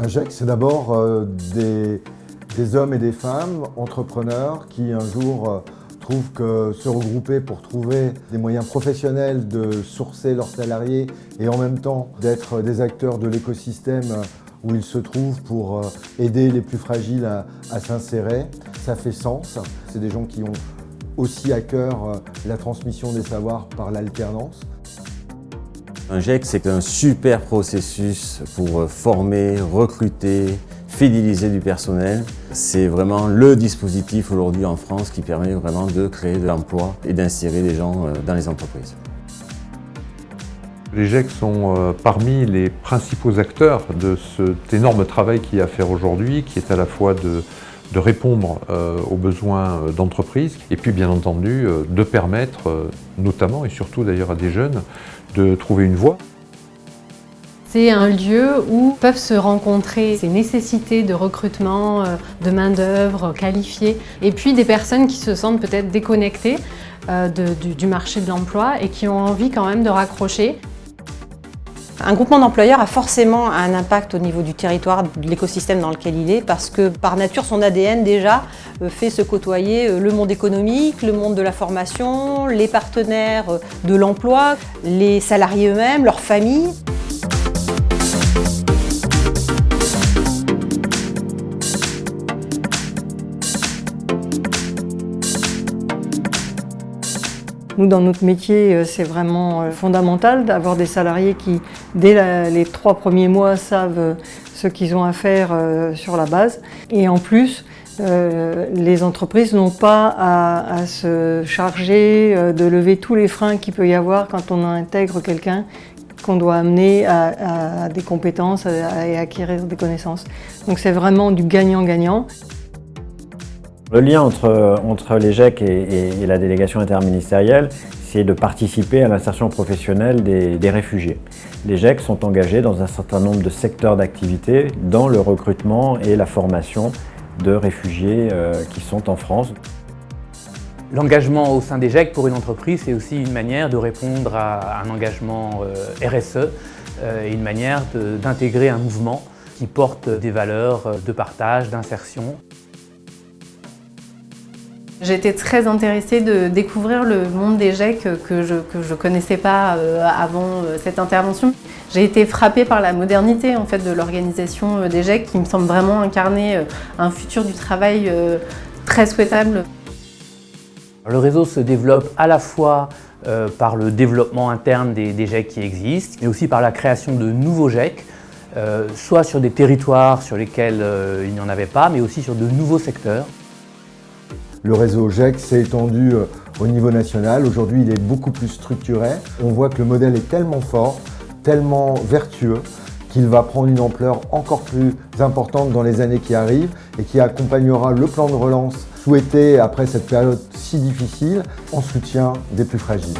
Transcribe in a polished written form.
Un GIEC, c'est d'abord des hommes et des femmes entrepreneurs qui un jour trouvent que se regrouper pour trouver des moyens professionnels de sourcer leurs salariés et en même temps d'être des acteurs de l'écosystème où ils se trouvent pour aider les plus fragiles à s'insérer, ça fait sens. C'est des gens qui ont aussi à cœur la transmission des savoirs par l'alternance. Un GIEC, c'est un super processus pour former, recruter, fidéliser du personnel. C'est vraiment le dispositif aujourd'hui en France qui permet vraiment de créer de l'emploi et d'insérer les gens dans les entreprises. Les GIEC sont parmi les principaux acteurs de cet énorme travail qu'il y a à faire aujourd'hui, qui est à la fois de répondre aux besoins d'entreprises et puis bien entendu de permettre, notamment et surtout d'ailleurs à des jeunes, de trouver une voie. C'est un lieu où peuvent se rencontrer ces nécessités de recrutement, de main-d'œuvre qualifiée, et puis des personnes qui se sentent peut-être déconnectées du marché de l'emploi et qui ont envie quand même de raccrocher. Un groupement d'employeurs a forcément un impact au niveau du territoire, de l'écosystème dans lequel il est, parce que par nature, son ADN déjà fait se côtoyer le monde économique, le monde de la formation, les partenaires de l'emploi, les salariés eux-mêmes, leurs familles. Nous, dans notre métier, c'est vraiment fondamental d'avoir des salariés qui, dès les 3 premiers mois, savent ce qu'ils ont à faire sur la base. Et en plus, les entreprises n'ont pas à se charger de lever tous les freins qu'il peut y avoir quand on intègre quelqu'un qu'on doit amener à des compétences et acquérir des connaissances. Donc c'est vraiment du gagnant-gagnant. Le lien entre les GIEC et la délégation interministérielle, c'est de participer à l'insertion professionnelle des réfugiés. Les GIEC sont engagés dans un certain nombre de secteurs d'activité dans le recrutement et la formation de réfugiés qui sont en France. L'engagement au sein des GIEC pour une entreprise, c'est aussi une manière de répondre à un engagement RSE et une manière d'intégrer un mouvement qui porte des valeurs de partage, d'insertion. J'ai été très intéressée de découvrir le monde des GIEC que je connaissais pas avant cette intervention. J'ai été frappée par la modernité en fait, de l'organisation des GIEC qui me semble vraiment incarner un futur du travail très souhaitable. Le réseau se développe à la fois par le développement interne des GIEC qui existent, mais aussi par la création de nouveaux GIEC, soit sur des territoires sur lesquels il n'y en avait pas, mais aussi sur de nouveaux secteurs. Le réseau GIEC s'est étendu au niveau national. Aujourd'hui, il est beaucoup plus structuré. On voit que le modèle est tellement fort, tellement vertueux, qu'il va prendre une ampleur encore plus importante dans les années qui arrivent et qui accompagnera le plan de relance souhaité après cette période si difficile en soutien des plus fragiles.